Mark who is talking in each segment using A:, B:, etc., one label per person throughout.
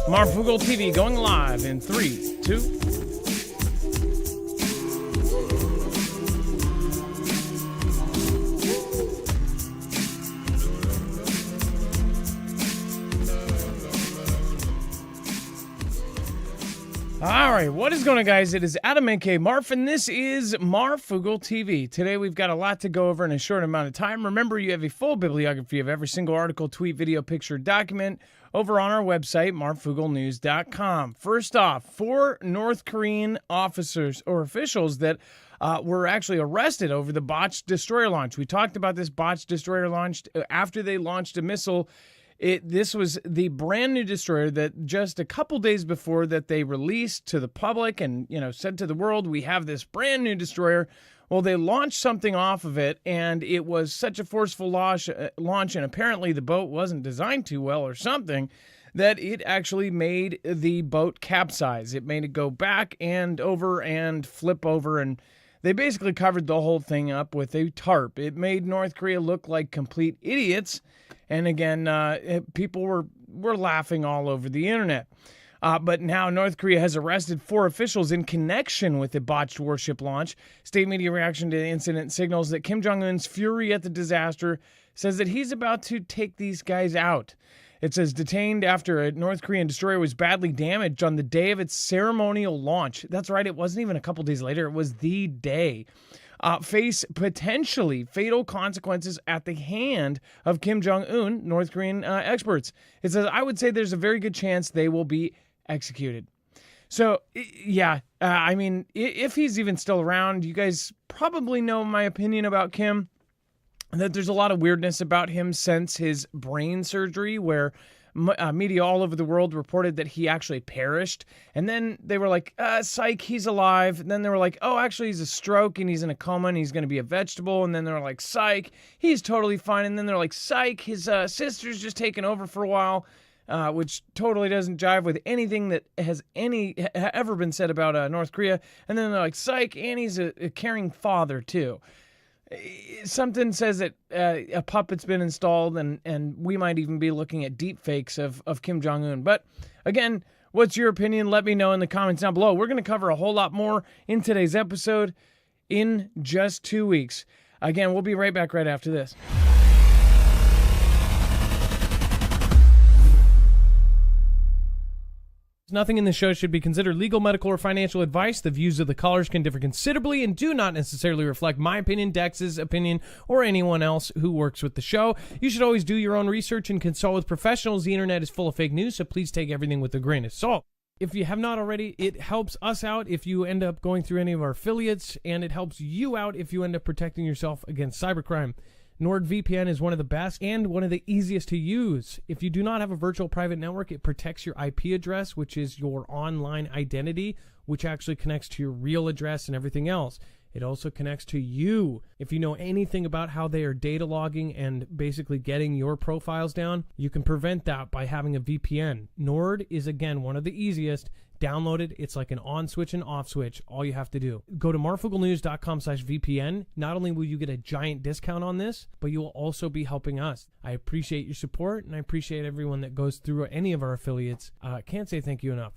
A: Marfoogle TV going live in 3, 2. All right, what is going on, guys? It is Adam, a.k.a. Marf, and this is Marfoogle TV. Today, we've got a lot to go over in a short amount of time. Remember, you have a full bibliography of every single article, tweet, video, picture, document over on our website, marfooglenews.com. First off, 4 North Korean officers or officials that were actually arrested over the botched destroyer launch. We talked about this botched destroyer launch after they launched a missile. This was the brand new destroyer that just a couple days before that they released to the public and, said to the world, we have this brand new destroyer. Well, they launched something off of it, and it was such a forceful launch, and apparently the boat wasn't designed too well or something, that it actually made the boat capsize. It made it go back and over and flip over, and they basically covered the whole thing up with a tarp. It made North Korea look like complete idiots. And again, people were laughing all over the internet. But now North Korea has arrested 4 officials in connection with the botched warship launch. State media reaction to the incident signals that Kim Jong-un's fury at the disaster says that he's about to take these guys out. It says detained after a North Korean destroyer was badly damaged on the day of its ceremonial launch. That's right, it wasn't even a couple days later. It was the day. Face potentially fatal consequences at the hand of Kim Jong-un, North Korean experts. It says, I would say there's a very good chance they will be executed. So, yeah, if he's even still around, you guys probably know my opinion about Kim, that there's a lot of weirdness about him since his brain surgery, where media all over the world reported that he actually perished. And then they were like, psych, he's alive. And then they were like, oh, actually, he's a stroke and he's in a coma and he's going to be a vegetable. And then they're like, psych, he's totally fine. And then they're like, psych, his sister's just taken over for a while, which totally doesn't jive with anything that has ever been said about North Korea. And then they're like, psych, and he's a caring father, too. Something says that a puppet's been installed, and we might even be looking at deep fakes of Kim Jong-un. But again, what's your opinion? Let me know in the comments down below. We're going to cover a whole lot more in today's episode in just 2 weeks. Again, we'll be right back right after this. Nothing in this show should be considered legal, medical, or financial advice. The views of the callers can differ considerably and do not necessarily reflect my opinion, Dex's opinion, or anyone else who works with the show. You should always do your own research and consult with professionals. The internet is full of fake news, so please take everything with a grain of salt. If you have not already, it helps us out if you end up going through any of our affiliates, and it helps you out if you end up protecting yourself against cybercrime. NordVPN is one of the best and one of the easiest to use. If you do not have a virtual private network, it protects your IP address, which is your online identity, which actually connects to your real address and everything else. It also connects to you. If you know anything about how they are data logging and basically getting your profiles down, you can prevent that by having a VPN. Nord is, again, one of the easiest. Download it. It's like an on switch and off switch. All you have to do. Go to marfooglenews.com/VPN. Not only will you get a giant discount on this, but you will also be helping us. I appreciate your support, and I appreciate everyone that goes through any of our affiliates. Can't say thank you enough.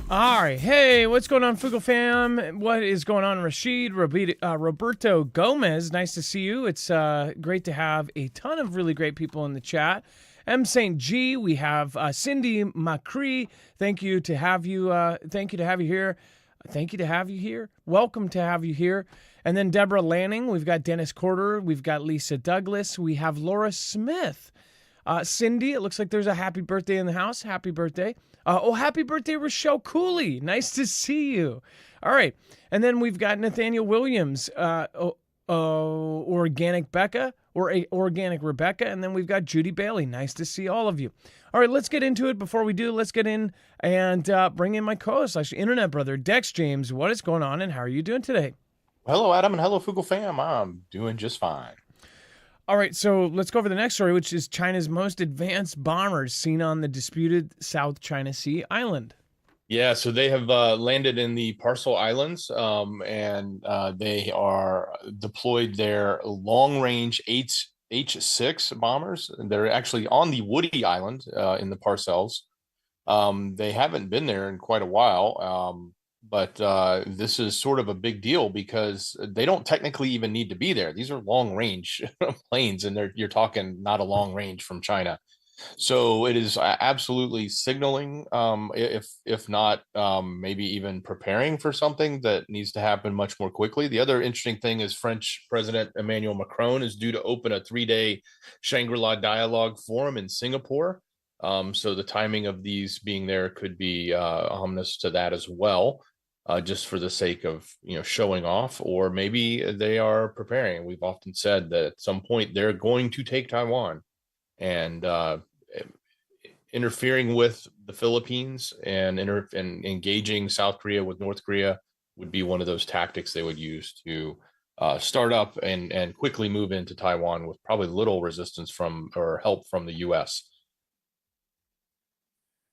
A: All right. Hey, what's going on, Foogle fam? What is going on, Rashid? Roberto Gomez, nice to see you. It's great to have a ton of really great people in the chat. M. St. G, we have Cindy Macri. Thank you to have you. Thank you to have you here. Thank you to have you here. Welcome to have you here. And then Deborah Lanning. We've got Dennis Corder. We've got Lisa Douglas. We have Laura Smith. Cindy, it looks like there's a happy birthday in the house. Happy birthday. Happy birthday, Rochelle Cooley. Nice to see you. All right. And then we've got Nathaniel Williams, Organic Becca, or Organic Rebecca. And then we've got Judy Bailey. Nice to see all of you. All right, let's get into it. Before we do, let's get in and bring in my co-host, internet brother, Dex James. What is going on and how are you doing today?
B: Hello, Adam, and hello, Foogle fam. I'm doing just fine.
A: All right, so let's go over the next story, which is China's most advanced bombers seen on the disputed South China Sea island.
B: Yeah, so they have landed in the Parcel Islands, and they are deployed their long-range H-6 bombers. They're actually on the Woody Island in the Parcels. They haven't been there in quite a while, but this is sort of a big deal because they don't technically even need to be there. These are long-range planes, and you're talking not a long range from China. So it is absolutely signaling, if not maybe even preparing for something that needs to happen much more quickly. The other interesting thing is French President Emmanuel Macron is due to open a 3-day Shangri-La dialogue forum in Singapore. So the timing of these being there could be ominous to that as well, just for the sake of showing off, or maybe they are preparing. We've often said that at some point they're going to take Taiwan, and interfering with the Philippines and engaging South Korea with North Korea would be one of those tactics they would use to start up and quickly move into Taiwan with probably little resistance from or help from the U.S.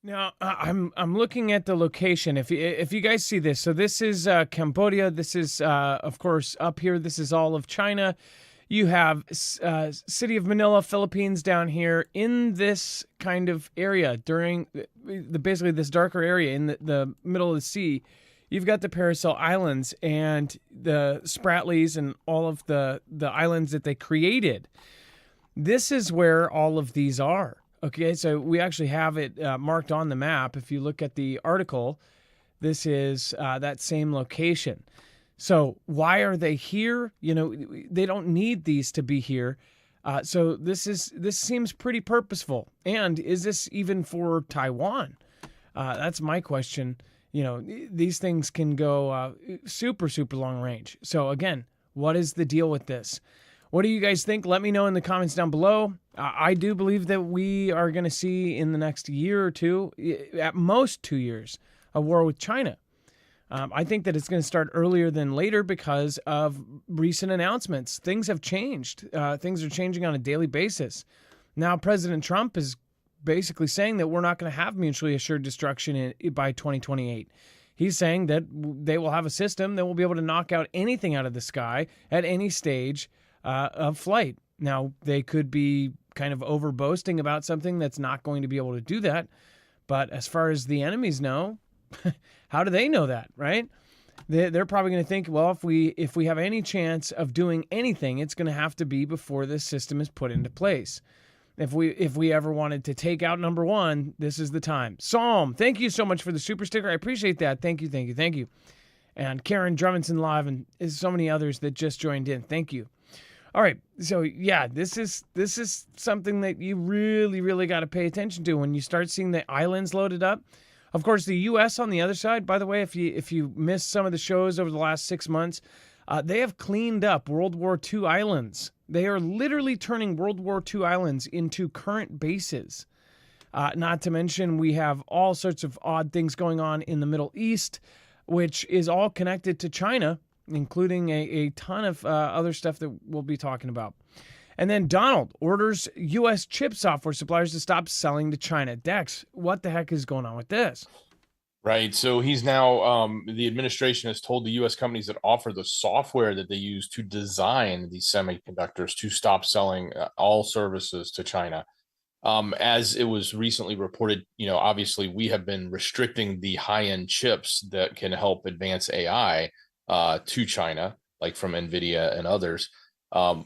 A: Now, I'm looking at the location. If you guys see this, so this is Cambodia. This is of course up here. This is all of China. You have city of Manila, Philippines down here in this kind of area during basically this darker area in the middle of the sea. You've got the Paracel Islands and the Spratlys and all of the islands that they created. This is where all of these are. Okay, so we actually have it marked on the map. If you look at the article, this is that same location. So why are they here? They don't need these to be here. So this seems pretty purposeful. And is this even for Taiwan? That's my question. These things can go super, super long range. So again, what is the deal with this? What do you guys think? Let me know in the comments down below. I do believe that we are going to see in the next year or two, at most 2 years, a war with China. I think that it's going to start earlier than later because of recent announcements. Things have changed. Things are changing on a daily basis. Now, President Trump is basically saying that we're not going to have mutually assured destruction by 2028. He's saying that they will have a system that will be able to knock out anything out of the sky at any stage of flight. Now, they could be kind of over boasting about something that's not going to be able to do that. But as far as the enemies know, how do they know that, right? They're probably going to think, well, if we have any chance of doing anything, it's going to have to be before this system is put into place. If we ever wanted to take out number one, this is the time. Psalm, thank you so much for the super sticker. I appreciate that. Thank you, thank you, thank you. And Karen Drummondson Live and so many others that just joined in. Thank you. All right, so yeah, this is something that you really, really got to pay attention to when you start seeing the islands loaded up. Of course, the U.S. on the other side, by the way, if you missed some of the shows over the last 6 months, they have cleaned up World War II islands. They are literally turning World War II islands into current bases. Not to mention, we have all sorts of odd things going on in the Middle East, which is all connected to China, including a ton of other stuff that we'll be talking about. And then Donald orders U.S. chip software suppliers to stop selling to China. Dex, what the heck is going on with this?
B: Right. So he's now, the administration has told the U.S. companies that offer the software that they use to design these semiconductors to stop selling all services to China. As it was recently reported, obviously we have been restricting the high-end chips that can help advance AI to China, like from NVIDIA and others.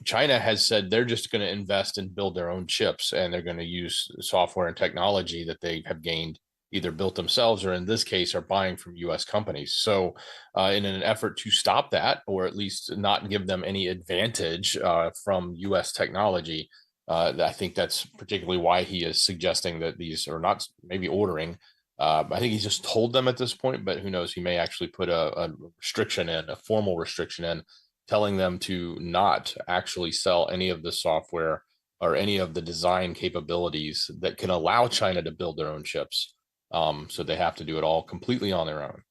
B: China has said they're just going to invest and build their own chips, and they're going to use software and technology that they have gained, either built themselves or in this case are buying from U.S. companies. So in an effort to stop that, or at least not give them any advantage from U.S. technology, I think that's particularly why he is suggesting that these are not maybe ordering. I think he's just told them at this point, but who knows? He may actually put a restriction in, a formal restriction in, telling them to not actually sell any of the software or any of the design capabilities that can allow China to build their own chips. So they have to do it all completely on their own.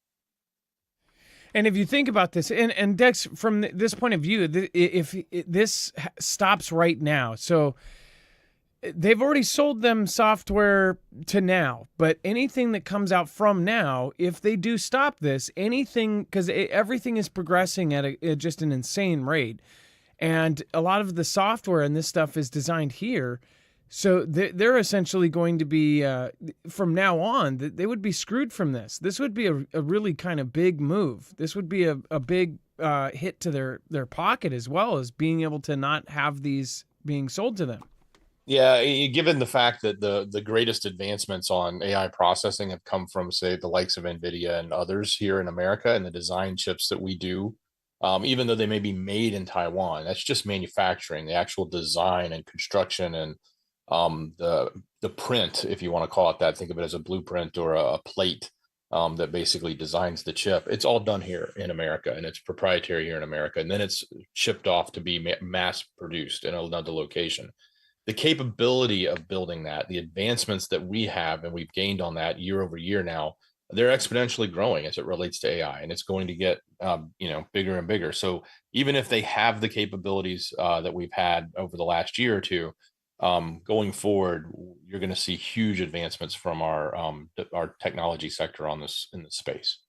A: And if you think about this, and Dex, from this point of view, if this stops right now, so they've already sold them software to now, but anything that comes out from now, if they do stop this, anything, because everything is progressing at just an insane rate, and a lot of the software and this stuff is designed here. So they're essentially going to be, from now on, they would be screwed from this. This would be a really kind of big move. This would be a big hit to their pocket, as well as being able to not have these being sold to them.
B: Yeah, given the fact that the greatest advancements on AI processing have come from, say, the likes of NVIDIA and others here in America, and the design chips that we do, even though they may be made in Taiwan, that's just manufacturing. The actual design and construction and the print, if you want to call it that, think of it as a blueprint or a plate that basically designs the chip. It's all done here in America, and it's proprietary here in America, and then it's shipped off to be mass produced in another location. The capability of building that, the advancements that we have and we've gained on that year over year now, they're exponentially growing as it relates to AI, and it's going to get bigger and bigger. So even if they have the capabilities that we've had over the last year or two, going forward, you're going to see huge advancements from our technology sector in this space.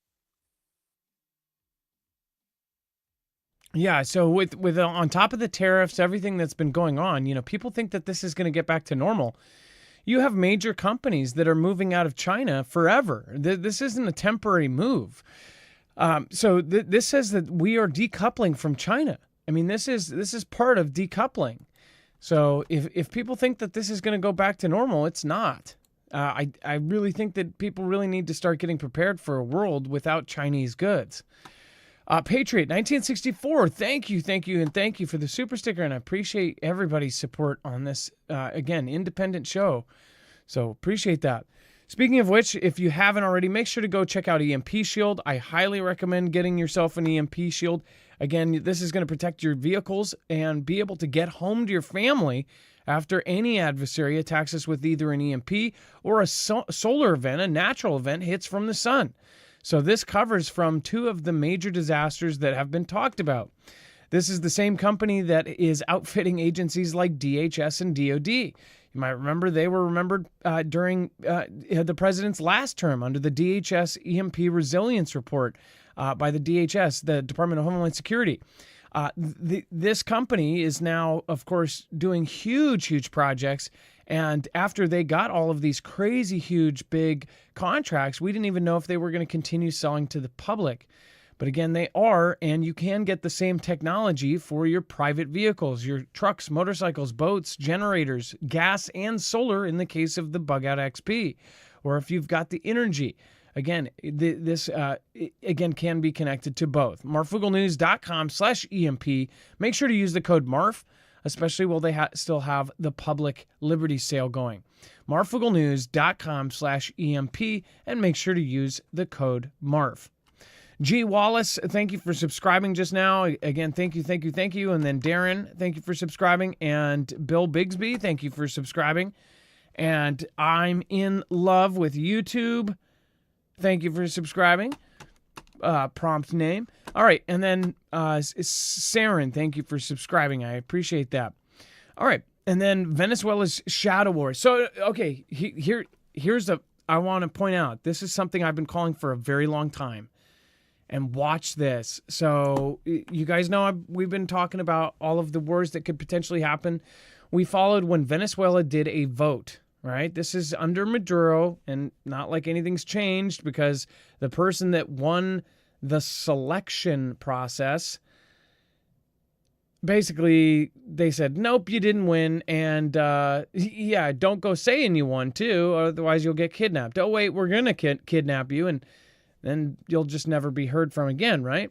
A: Yeah, so with on top of the tariffs, everything that's been going on, people think that this is going to get back to normal. You have major companies that are moving out of China forever. This isn't a temporary move. So this says that we are decoupling from China. I mean, this is part of decoupling. So if people think that this is going to go back to normal, it's not. I really think that people really need to start getting prepared for a world without Chinese goods. Patriot 1964, thank you, and thank you for the super sticker, and I appreciate everybody's support on this, again, independent show, so appreciate that. Speaking of which, if you haven't already, make sure to go check out EMP Shield. I highly recommend getting yourself an EMP Shield. Again, this is going to protect your vehicles and be able to get home to your family after any adversary attacks us with either an EMP or a solar event, a natural event hits from the sun. So this covers from two of the major disasters that have been talked about. This is the same company that is outfitting agencies like DHS and DOD. You might remember they were remembered during the president's last term under the DHS EMP Resilience Report by the DHS, the Department of Homeland Security. This company is now, of course, doing huge projects. And after they got all of these crazy, huge, big contracts, we didn't even know if they were going to continue selling to the public. But again, they are, and you can get the same technology for your private vehicles, your trucks, motorcycles, boats, generators, gas, and solar in the case of the Bug Out XP. Or if you've got the energy. Again, this can be connected to both. Marfooglenews.com/EMP. Make sure to use the code MARF, especially while they still have the public Liberty sale going. Marfooglenews.com/EMP, and make sure to use the code MARF. G. Wallace, thank you for subscribing just now. Again, thank you. And then Darren, thank you for subscribing. And Bill Bigsby, thank you for subscribing. And I'm in love with YouTube. Thank you for subscribing. Prompt name. All right. And then Saren, thank you for subscribing. I appreciate that. All right. And then Venezuela's shadow war. So, okay, here's I want to point out, this is something I've been calling for a very long time. And watch this. So you guys know we've been talking about all of the wars that could potentially happen. We followed when Venezuela did a vote, right? This is under Maduro, and not like anything's changed, because the person that won the selection process, basically they said, nope, you didn't win. And yeah, don't go saying you won too, otherwise you'll get kidnapped. Oh wait, we're going to kidnap you, and then you'll just never be heard from again, right?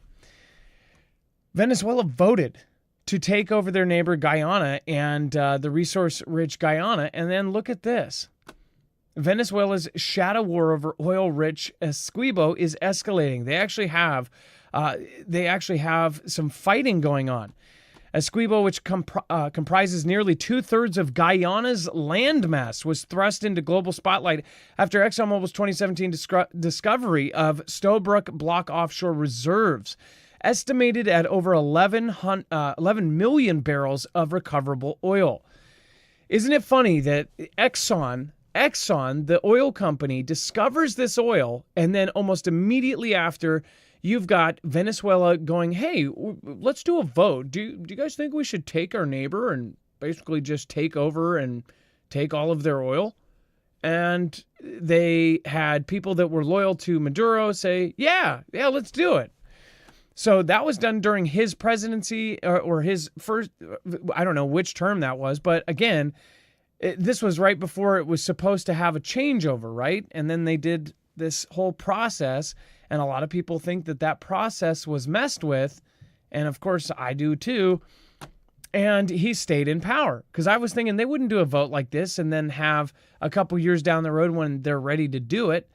A: Venezuela voted to take over their neighbor Guyana and the resource-rich Guyana. And then look at this. Venezuela's shadow war over oil-rich Essequibo is escalating. They actually have some fighting going on. Essequibo, which comprises nearly 2/3 of Guyana's landmass, was thrust into global spotlight after ExxonMobil's 2017 discovery of Stabroek Block offshore reserves, estimated at over 11 million barrels of recoverable oil. Isn't it funny that Exxon, the oil company, discovers this oil, and then almost immediately after, you've got Venezuela going, hey, let's do a vote. Do you guys think we should take our neighbor and basically just take over and take all of their oil? And they had people that were loyal to Maduro say, yeah, let's do it. So that was done during his presidency or his first, I don't know which term that was, but again, this was right before it was supposed to have a changeover, right? And then they did this whole process, and a lot of people think that process was messed with, and of course I do too, and he stayed in power. Because I was thinking they wouldn't do a vote like this and then have a couple years down the road when they're ready to do it,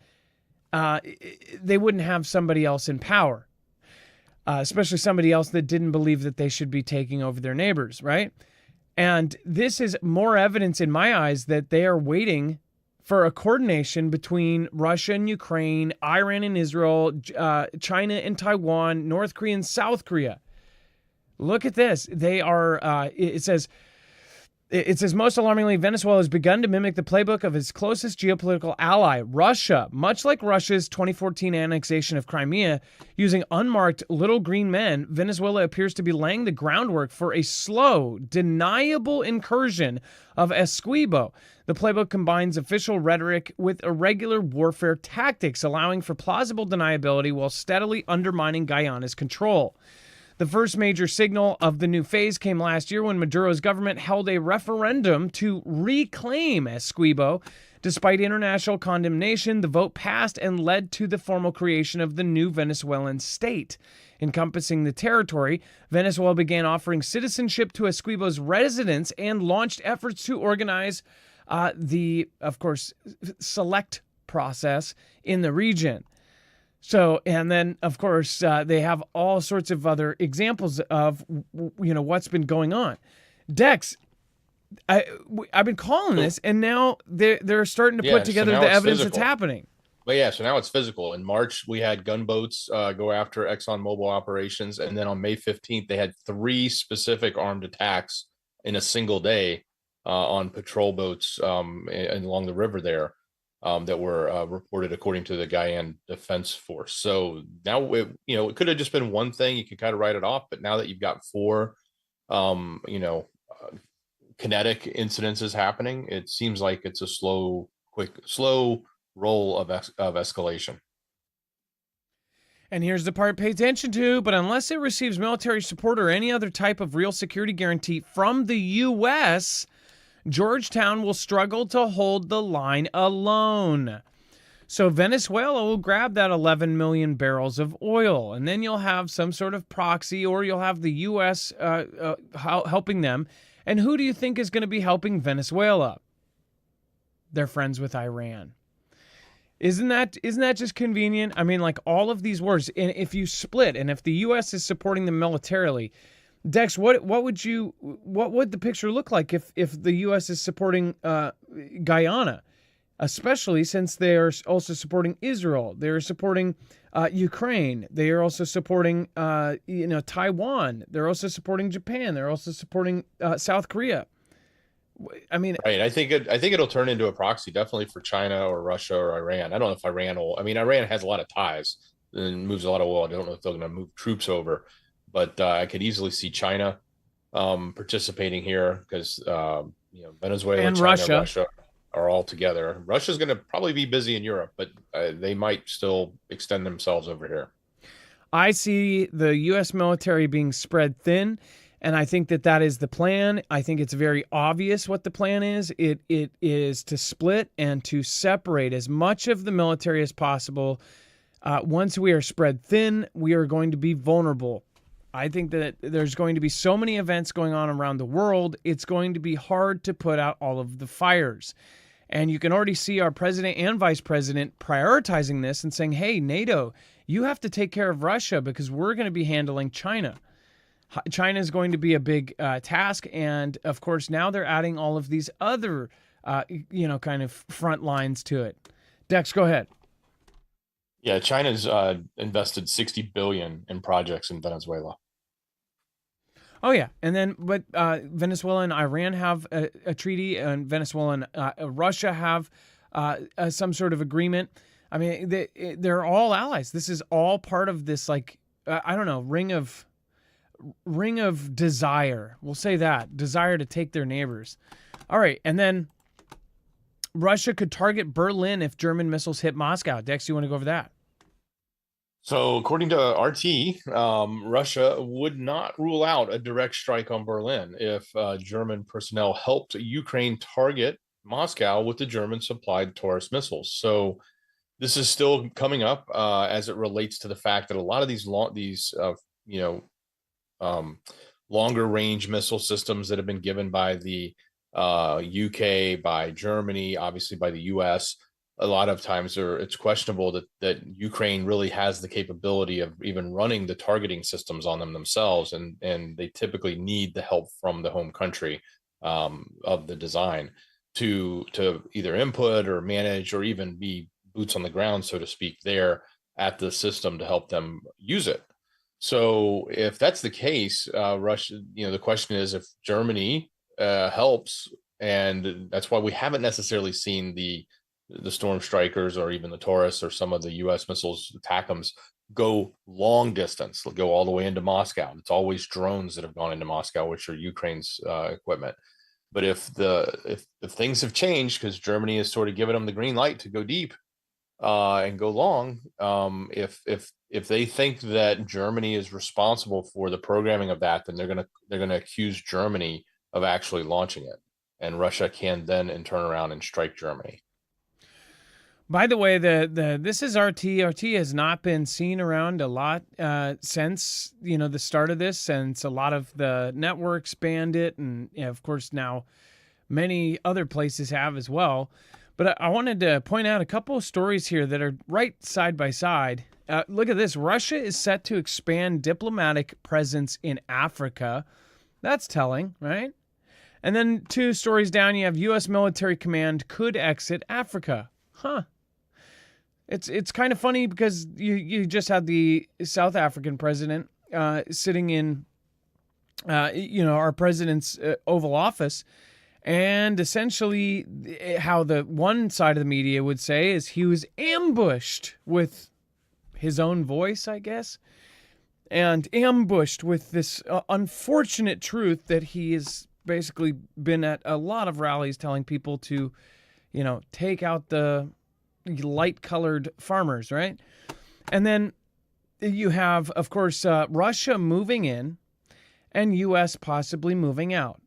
A: they wouldn't have somebody else in power. Especially somebody else that didn't believe that they should be taking over their neighbors, right? And this is more evidence in my eyes that they are waiting for a coordination between Russia and Ukraine, Iran and Israel, China and Taiwan, North Korea and South Korea. Look at this. They are, it says, most alarmingly, Venezuela has begun to mimic the playbook of its closest geopolitical ally, Russia. Much like Russia's 2014 annexation of Crimea, using unmarked little green men, Venezuela appears to be laying the groundwork for a slow, deniable incursion of Essequibo. The playbook combines official rhetoric with irregular warfare tactics, allowing for plausible deniability while steadily undermining Guyana's control. The first major signal of the new phase came last year when Maduro's government held a referendum to reclaim Essequibo. Despite international condemnation, the vote passed and led to the formal creation of the new Venezuelan state. Encompassing the territory, Venezuela began offering citizenship to Essequibo's residents and launched efforts to organize the, of course, select process in the region. So, and then, of course, they have all sorts of other examples of, what's been going on. Dex, I've been calling this, and now they're starting to put together the evidence that's happening.
B: But yeah, so now it's physical. In March, we had gunboats go after ExxonMobil operations, and then on May 15th, they had 3 specific armed attacks in a single day on patrol boats along the river there. That were reported according to the Guyana Defense Force. So now, it could have just been one thing. You could kind of write it off. But now that you've got 4, kinetic incidences happening, it seems like it's a slow roll of escalation.
A: And here's the part pay attention to, but unless it receives military support or any other type of real security guarantee from the U.S., Georgetown will struggle to hold the line alone. So Venezuela will grab that 11 million barrels of oil, and then you'll have some sort of proxy, or you'll have the U.S. Helping them. And who do you think is going to be helping Venezuela? They're friends with Iran. Isn't that just convenient? I mean, like all of these wars, and if you split, and if the U.S. is supporting them militarily, Dex, what would the picture look like if the U.S. is supporting Guyana, especially since they are also supporting Israel, they are supporting Ukraine, they are also supporting Taiwan, they're also supporting Japan, they're also supporting South Korea. I mean,
B: right. I think it'll turn into a proxy, definitely for China or Russia or Iran. I don't know if Iran will. I mean, Iran has a lot of ties and moves a lot of oil. I don't know if they're going to move troops over. But I could easily see China participating here because Venezuela and China, Russia are all together. Russia's going to probably be busy in Europe, but they might still extend themselves over here.
A: I see the U.S. military being spread thin, and I think that is the plan. I think it's very obvious what the plan is. It is to split and to separate as much of the military as possible. Once we are spread thin, we are going to be vulnerable. I think that there's going to be so many events going on around the world, it's going to be hard to put out all of the fires. And you can already see our president and vice president prioritizing this and saying, hey, NATO, you have to take care of Russia because we're going to be handling China. China is going to be a big task, and of course now they're adding all of these other, kind of front lines to it. Dex, go ahead.
B: Yeah, China's invested 60 billion in projects in Venezuela.
A: Oh yeah, and then but Venezuela and Iran have a treaty, and Venezuela and Russia have some sort of agreement. I mean, they're all allies. This is all part of this, like, I don't know, ring of desire. We'll say that desire to take their neighbors. All right, and then Russia could target Berlin if German missiles hit Moscow. Dex, you want to go over that?
B: So, according to RT, Russia would not rule out a direct strike on Berlin if German personnel helped Ukraine target Moscow with the German supplied Taurus missiles. So, this is still coming up as it relates to the fact that a lot of these longer range missile systems that have been given by the UK, by Germany, obviously by the US. A lot of times it's questionable that Ukraine really has the capability of even running the targeting systems on them themselves, and they typically need the help from the home country of the design to either input or manage or even be boots on the ground, so to speak, there at the system to help them use it. So if that's the case, Russia, the question is if Germany helps, and that's why we haven't necessarily seen the Storm Strikers or even the Taurus or some of the U.S. missiles, ATACMs, go long distance. They'll go all the way into Moscow. It's always drones that have gone into Moscow, which are Ukraine's equipment. But if things have changed, because Germany has sort of given them the green light to go deep and go long, if they think that Germany is responsible for the programming of that, then they're gonna accuse Germany of actually launching it, and Russia can then in turn around and strike Germany.
A: By the way, this is RT. RT has not been seen around a lot since the start of this, since a lot of the networks banned it, and of course now many other places have as well. But I wanted to point out a couple of stories here that are right side by side. Look at this. Russia is set to expand diplomatic presence in Africa. That's telling, right? And then 2 stories down, you have U.S. military command could exit Africa. Huh. It's kind of funny because you just had the South African president sitting in, our president's Oval Office. And essentially how the one side of the media would say is he was ambushed with his own voice, I guess, and ambushed with this unfortunate truth that he has basically been at a lot of rallies telling people to, take out the light-colored farmers, right? And then you have, of course, Russia moving in and U.S. possibly moving out.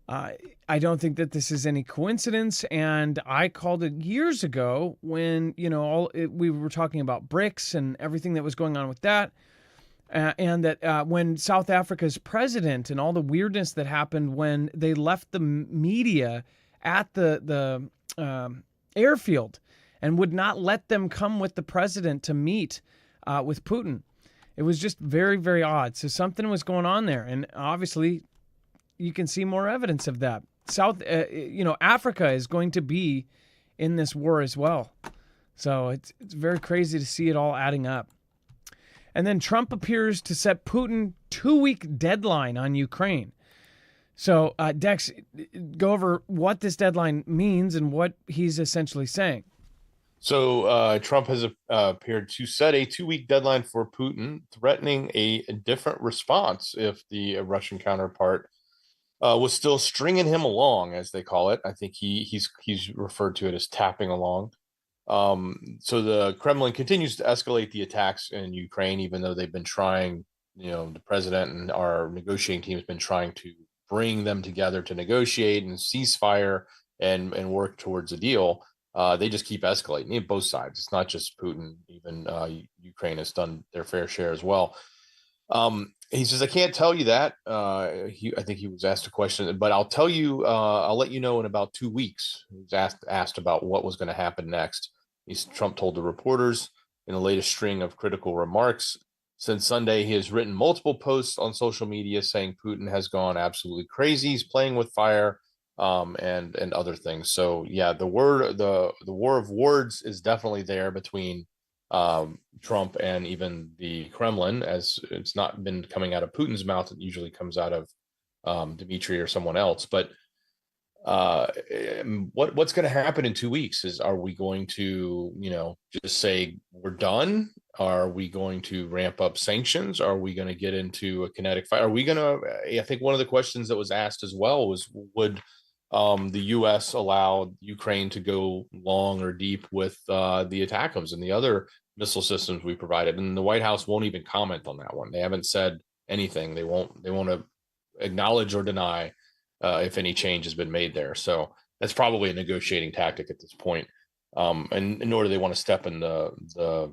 A: I don't think that this is any coincidence, and I called it years ago when we were talking about BRICS and everything that was going on with that, and that when South Africa's president and all the weirdness that happened when they left the media at the airfield and would not let them come with the president to meet with Putin. It was just very, very odd. So something was going on there, and obviously you can see more evidence of that. Africa is going to be in this war as well. So it's very crazy to see it all adding up. And then Trump appears to set Putin 2-week deadline on Ukraine. So Dex, go over what this deadline means and what he's essentially saying.
B: So Trump has appeared to set a 2-week deadline for Putin, threatening a different response if the Russian counterpart was still stringing him along, as they call it. I think he's referred to it as tapping along. So the Kremlin continues to escalate the attacks in Ukraine, even though they've been trying, the president and our negotiating team has been trying to bring them together to negotiate and ceasefire and work towards a deal. They just keep escalating, both sides. It's not just Putin. Even Ukraine has done their fair share as well. He says, I can't tell you that. I think he was asked a question, but I'll tell you, I'll let you know in about 2 weeks. He was asked about what was going to happen next. Trump told the reporters in the latest string of critical remarks Since Sunday, he has written multiple posts on social media saying Putin has gone absolutely crazy. He's playing with fire, and other things. So yeah, the war of words is definitely there between Trump and even the Kremlin, as it's not been coming out of Putin's mouth. It usually comes out of Dmitry or someone else. But what's going to happen in 2 weeks? Are we going to, just say we're done? Are we going to ramp up sanctions? Are we going to get into a kinetic fight? Are we going to? I think one of the questions that was asked as well was, would the U.S. allow Ukraine to go long or deep with the ATACMS and the other missile systems we provided? And the White House won't even comment on that one. They haven't said anything. They won't acknowledge or deny if any change has been made there. So that's probably a negotiating tactic at this point. And nor do they want to step in the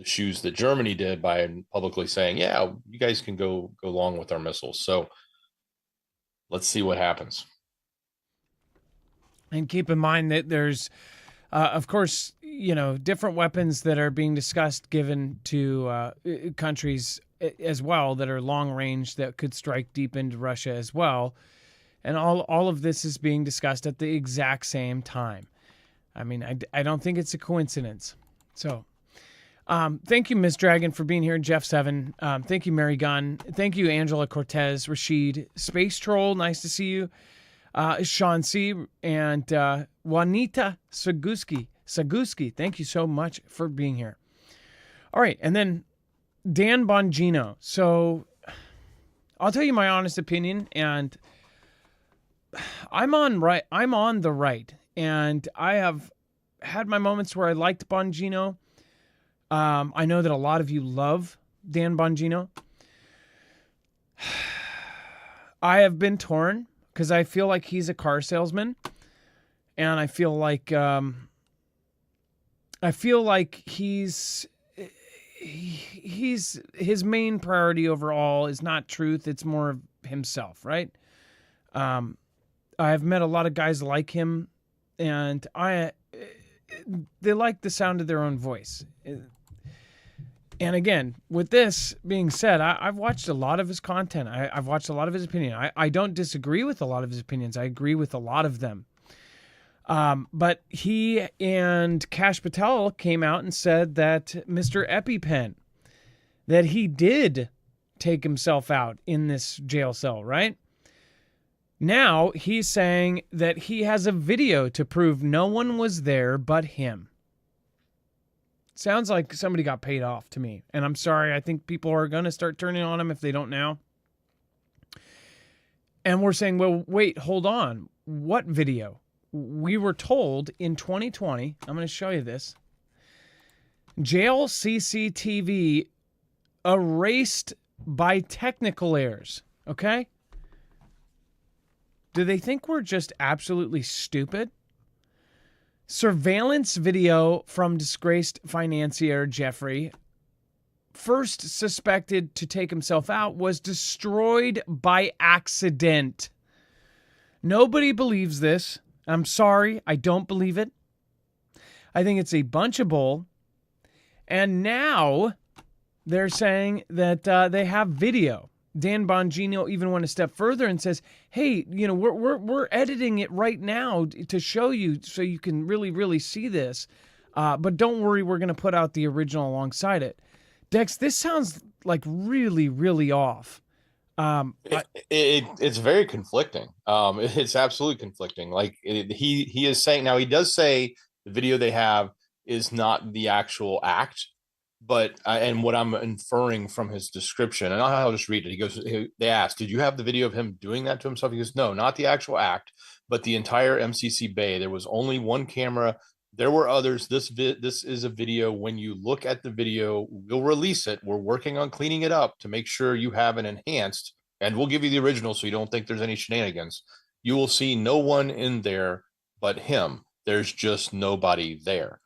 B: shoes that Germany did by publicly saying, yeah, you guys can go along with our missiles. So let's see what happens.
A: And keep in mind that there's, of course, different weapons that are being discussed given to countries as well that are long range that could strike deep into Russia as well. And all of this is being discussed at the exact same time. I mean, I don't think it's a coincidence. So thank you, Miss Dragon, for being here. Jeff 7. Thank you, Mary Gunn. Thank you, Angela Cortez, Rashid, Space Troll. Nice to see you. Sean C. and Juanita Saguski. Thank you so much for being here. All right. And then Dan Bongino. So I'll tell you my honest opinion, and I'm on the right, and I have had my moments where I liked Bongino. I know that a lot of you love Dan Bongino. I have been torn because I feel like he's a car salesman, and I feel like his main priority overall is not truth; it's more of himself, right? I've met a lot of guys like him, and they like the sound of their own voice. And again, with this being said, I've watched a lot of his content. I've watched a lot of his opinion. I don't disagree with a lot of his opinions. I agree with a lot of them. But he and Kash Patel came out and said that Mr. EpiPen, that he did take himself out in this jail cell, right? Now he's saying that he has a video to prove no one was there but him. Sounds like somebody got paid off to me. And I'm sorry, I think people are going to start turning on him if they don't now. And we're saying, well, wait, hold on. What video? We were told in 2020, I'm going to show you this. Jail CCTV erased by technical errors. Okay? Do they think we're just absolutely stupid? Surveillance video from disgraced financier Jeffrey, first suspected to take himself out, was destroyed by accident. Nobody believes this. I'm sorry, I don't believe it. I think it's a bunch of bull. And now they're saying that they have video. Dan Bongino even went a step further and says, hey, we're editing it right now to show you so you can really, really see this. But don't worry, we're going to put out the original alongside it. Dex, this sounds like really, really off.
B: It's very conflicting. It's absolutely conflicting. Like he is saying, now he does say the video they have is not the actual act. But and what I'm inferring from his description, and I'll just read it. He goes, they asked, did you have the video of him doing that to himself? He goes, no, not the actual act, but the entire MCC bay. There was only one camera. There were others. This is a video. When you look at the video, we'll release it. We're working on cleaning it up to make sure you have an enhanced, and we'll give you the original so you don't think there's any shenanigans. You will see no one in there but him. There's just nobody there.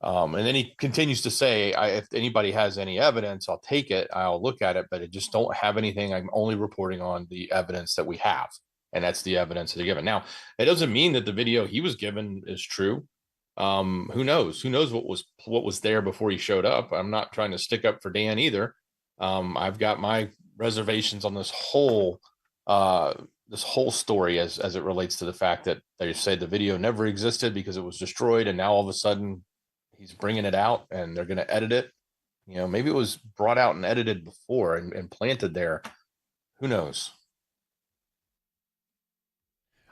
B: And then he continues to say, if anybody has any evidence, I'll take it. I'll look at it, but I just don't have anything. I'm only reporting on the evidence that we have. And that's the evidence that they're given. Now, it doesn't mean that the video he was given is true. Who knows? Who knows what was there before he showed up? I'm not trying to stick up for Dan either. I've got my reservations on uh, this whole story as it relates to the fact that they say the video never existed because it was destroyed, and now all of a sudden he's bringing it out and they're going to edit it. You know, maybe it was brought out and edited before and planted there. Who knows?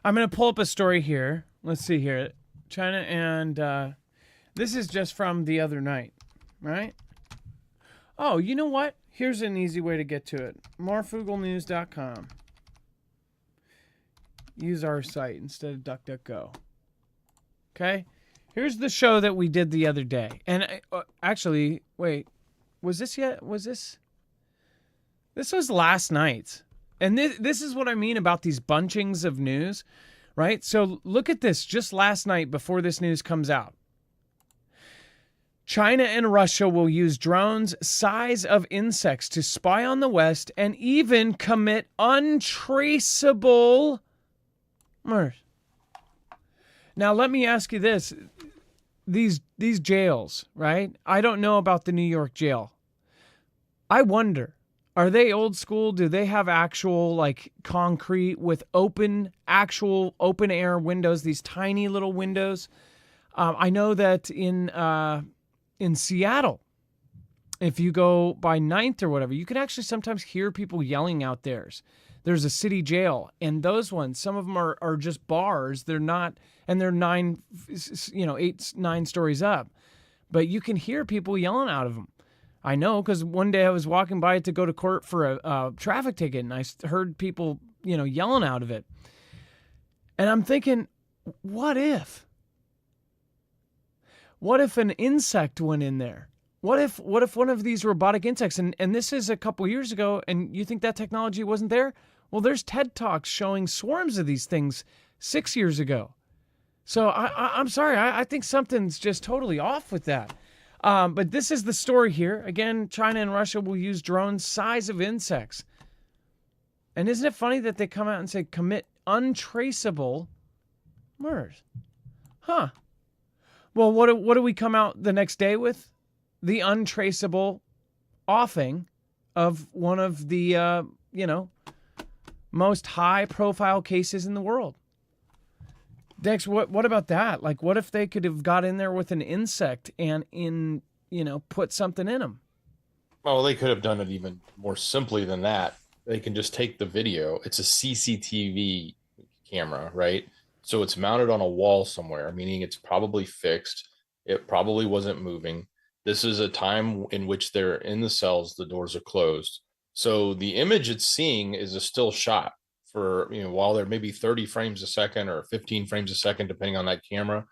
A: I'm going to pull up a story here. Let's see here. China and this is just from the other night, right? Oh, you know what? Here's an easy way to get to it. Marfooglenews.com. Use our site instead of DuckDuckGo. Okay? Here's the show that we did the other day. And actually, wait. Was this yet? Was this? This was last night. And this is what I mean about these bunchings of news, right? So look at this just last night before this news comes out. China and Russia will use drones size of insects to spy on the West and even commit untraceable murders. Now, let me ask you this. These jails, right? I don't know about the New York jail. I wonder, are they old school? Do they have actual like concrete with actual open air windows, these tiny little windows? I know that in Seattle, if you go by 9th or whatever, you can actually sometimes hear people yelling out there. There's a city jail, and those ones, some of them are just bars. They're not, and they're 9 stories up, but you can hear people yelling out of them. I know, because one day I was walking by to go to court for a traffic ticket, and I heard people, yelling out of it. And I'm thinking, what if an insect went in there? What if one of these robotic insects, and this is a couple years ago, and you think that technology wasn't there? Well, there's TED Talks showing swarms of these things 6 years ago. So I'm sorry, I think something's just totally off with that. But this is the story here. Again, China and Russia will use drones size of insects. And isn't it funny that they come out and say commit untraceable murders? Huh. Well, what do we come out the next day with? The untraceable offing of one of the, most high-profile cases in the world. Dex, what about that? Like, what if they could have got in there with an insect and put something in them?
B: Well, they could have done it even more simply than that. They can just take the video. It's a CCTV camera, right? So it's mounted on a wall somewhere, meaning it's probably fixed. It probably wasn't moving. This is a time in which they're in the cells, the doors are closed. So the image it's seeing is a still shot for, while there may be 30 frames a second or 15 frames a second, depending on that camera.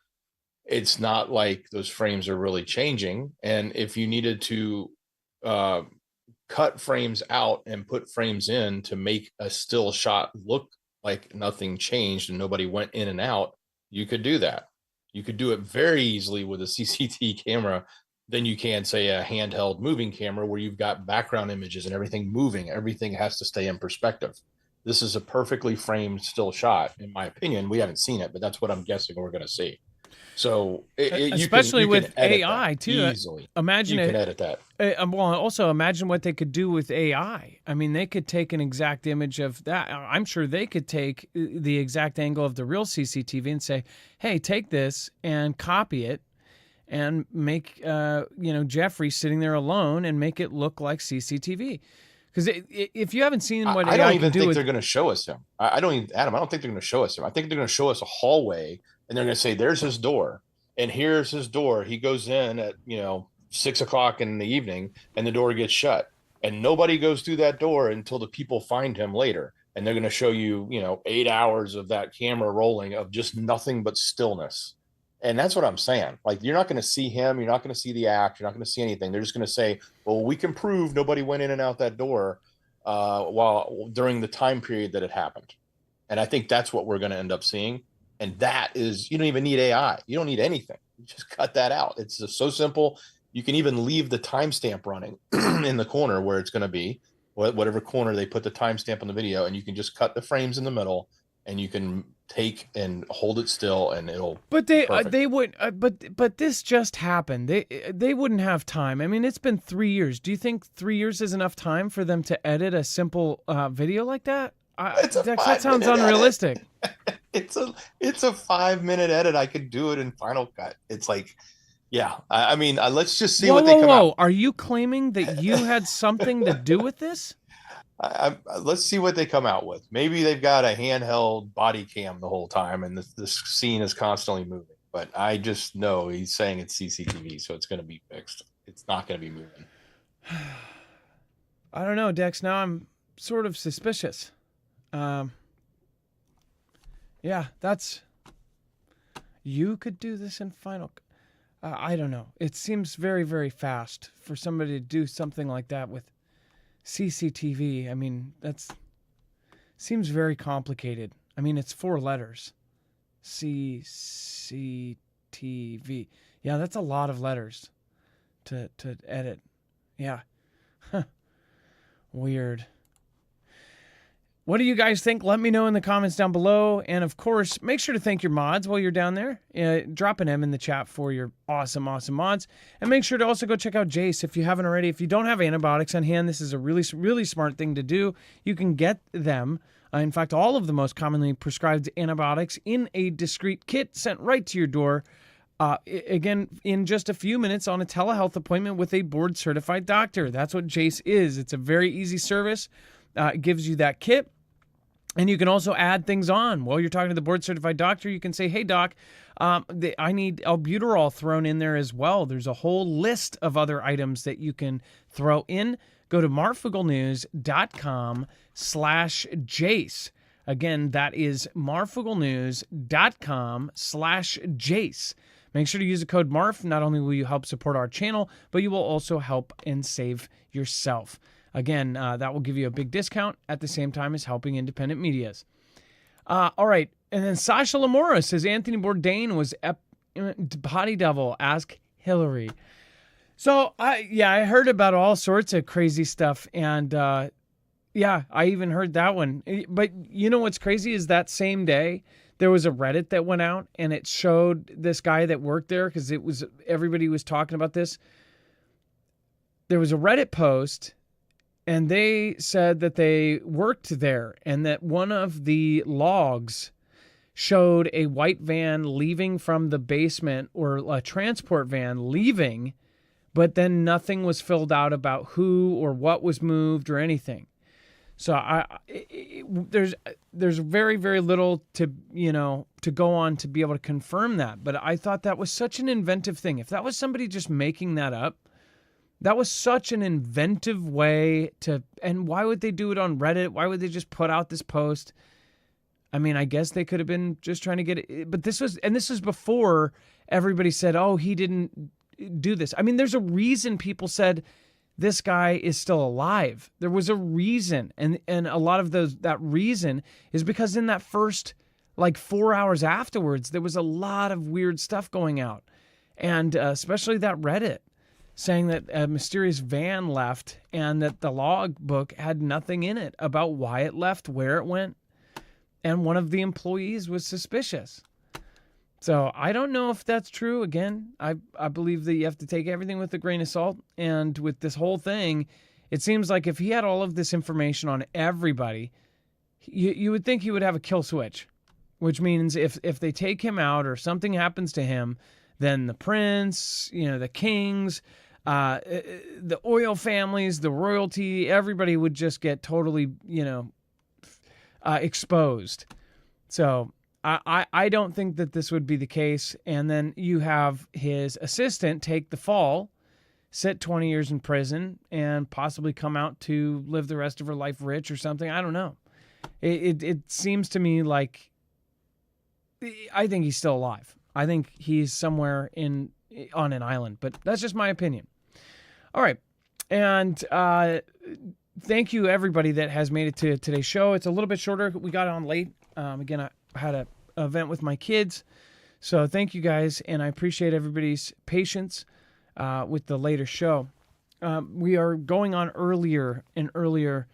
B: It's not like those frames are really changing. And if you needed to cut frames out and put frames in to make a still shot look like nothing changed and nobody went in and out, you could do that. You could do it very easily with a CCTV camera than you can, say, a handheld moving camera where you've got background images and everything moving. Everything has to stay in perspective. This is a perfectly framed still shot, in my opinion. We haven't seen it, but that's what I'm guessing we're going to see. So
A: especially with AI too.
B: Easily.
A: Imagine
B: you can edit that.
A: Well, also imagine what they could do with AI. I mean, they could take an exact image of that. I'm sure they could take the exact angle of the real CCTV and say, "Hey, take this and copy it, and make Jeffrey sitting there alone and make it look like CCTV." Because if you haven't seen what
B: I don't
A: AI
B: even
A: can
B: think
A: do
B: they're going to show us him. I don't even, Adam. I don't think they're going to show us him. I think they're going to show us a hallway, and they're going to say, "There's his door, and here's his door." He goes in at 6 o'clock in the evening, and the door gets shut, and nobody goes through that door until the people find him later. And they're going to show you 8 hours of that camera rolling of just nothing but stillness. And that's what I'm saying. Like, you're not going to see him. You're not going to see the act. You're not going to see anything. They're just going to say, well, we can prove nobody went in and out that door while during the time period that it happened. And I think that's what we're going to end up seeing. And that is, you don't even need AI. You don't need anything. You just cut that out. It's just so simple. You can even leave the timestamp running in the corner where it's going to be, whatever corner they put the timestamp on the video, and you can just cut the frames in the middle and you can take and hold it still, and it'll.
A: But
B: be perfect.
A: they would but this just happened. They wouldn't have time. I mean, it's been 3 years. Do you think 3 years is enough time for them to edit a simple video like that? That sounds unrealistic.
B: It's a 5-minute edit. I could do it in Final Cut. It's like, yeah. I mean, let's just see what they come out.
A: Are you claiming that you had something to do with this?
B: Let's see what they come out with. Maybe they've got a handheld body cam the whole time, and this scene is constantly moving. But I just know he's saying it's CCTV, so it's going to be fixed. It's not going to be moving.
A: I don't know, Dex. Now I'm sort of suspicious. Yeah, you could do this in Final. I don't know. It seems very, very fast for somebody to do something like that with CCTV. I mean, seems very complicated. I mean, it's 4 letters. CCTV. Yeah, that's a lot of letters to edit. Yeah. Huh. Weird. What do you guys think? Let me know in the comments down below. And of course, make sure to thank your mods while you're down there. Drop an M in the chat for your awesome, awesome mods. And make sure to also go check out Jace if you haven't already. If you don't have antibiotics on hand, this is a really, really smart thing to do. You can get them. In fact, all of the most commonly prescribed antibiotics in a discreet kit sent right to your door. Again, in just a few minutes on a telehealth appointment with a board-certified doctor. That's what Jace is. It's a very easy service. It gives you that kit. And you can also add things on. While you're talking to the board-certified doctor, you can say, hey, doc, I need albuterol thrown in there as well. There's a whole list of other items that you can throw in. Go to marfooglenews.com/Jace. Again, that is marfooglenews.com/Jace. Make sure to use the code MARF. Not only will you help support our channel, but you will also help and save yourself. Again, that will give you a big discount at the same time as helping independent medias. All right. And then Sasha Lamora says Anthony Bourdain was body devil. Ask Hillary. So, I heard about all sorts of crazy stuff. And, yeah, I even heard that one. But you know what's crazy is that same day, there was a Reddit that went out and it showed this guy that worked there because everybody was talking about this. There was a Reddit post. And they said that they worked there and that one of the logs showed a white van leaving from the basement, or a transport van leaving, but then nothing was filled out about who or what was moved or anything. So there's very, very little to go on to be able to confirm that. But I thought that was such an inventive thing. If that was somebody just making that up, that was such an inventive way and why would they do it on Reddit? Why would they just put out this post? I mean, I guess they could have been just trying to get it, but this was before everybody said, oh, he didn't do this. I mean, there's a reason people said this guy is still alive. There was a reason. And a lot of that reason is because in that first, 4 hours afterwards, there was a lot of weird stuff going out. And especially that Reddit, saying that a mysterious van left and that the logbook had nothing in it about why it left, where it went, and one of the employees was suspicious. So I don't know if that's true. Again, I believe that you have to take everything with a grain of salt. And with this whole thing, it seems like if he had all of this information on everybody, you would think he would have a kill switch, which means if they take him out or something happens to him, then the prince, the kings, the oil families, the royalty, everybody would just get totally, exposed. So I don't think that this would be the case. And then you have his assistant take the fall, sit 20 years in prison, and possibly come out to live the rest of her life rich or something. I don't know. It seems to me like I think he's still alive. I think he's somewhere on an island, but that's just my opinion. All right. And thank you, everybody that has made it to today's show. It's a little bit shorter. We got on late. Again, I had an event with my kids. So thank you guys. And I appreciate everybody's patience with the later show. We are going on earlier and earlier.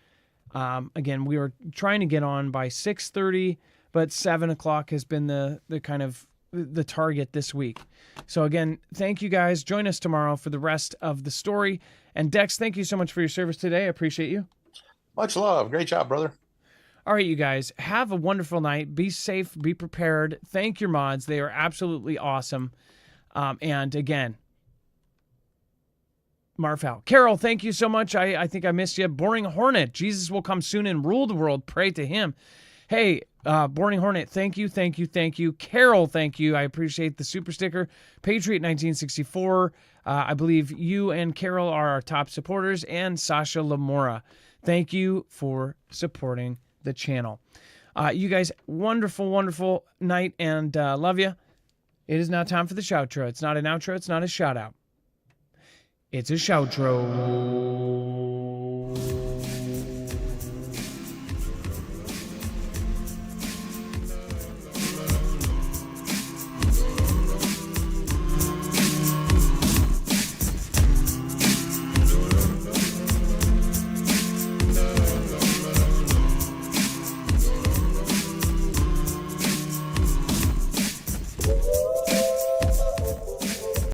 A: Again, we were trying to get on by 6:30, but 7 o'clock has been the kind of the target this week. So again, thank you guys. Join us tomorrow for the rest of the story. And Dex, thank you so much for your service today. I appreciate you.
B: Much love. Great job, brother.
A: All right, you guys, have a wonderful night. Be safe, be prepared. Thank your mods. They are absolutely awesome. And again, Marfal. Carol, thank you so much. I think I missed you. Boring Hornet, Jesus will come soon and rule the world. Pray to him. Hey, Boring Hornet, thank you, thank you, thank you. Carol, thank you. I appreciate the super sticker. Patriot 1964, I believe you and Carol are our top supporters. And Sasha Lamora, thank you for supporting the channel. You guys, wonderful, wonderful night, and love you. It is now time for the shoutro. It's not an outro. It's not a shout out. It's a shoutro.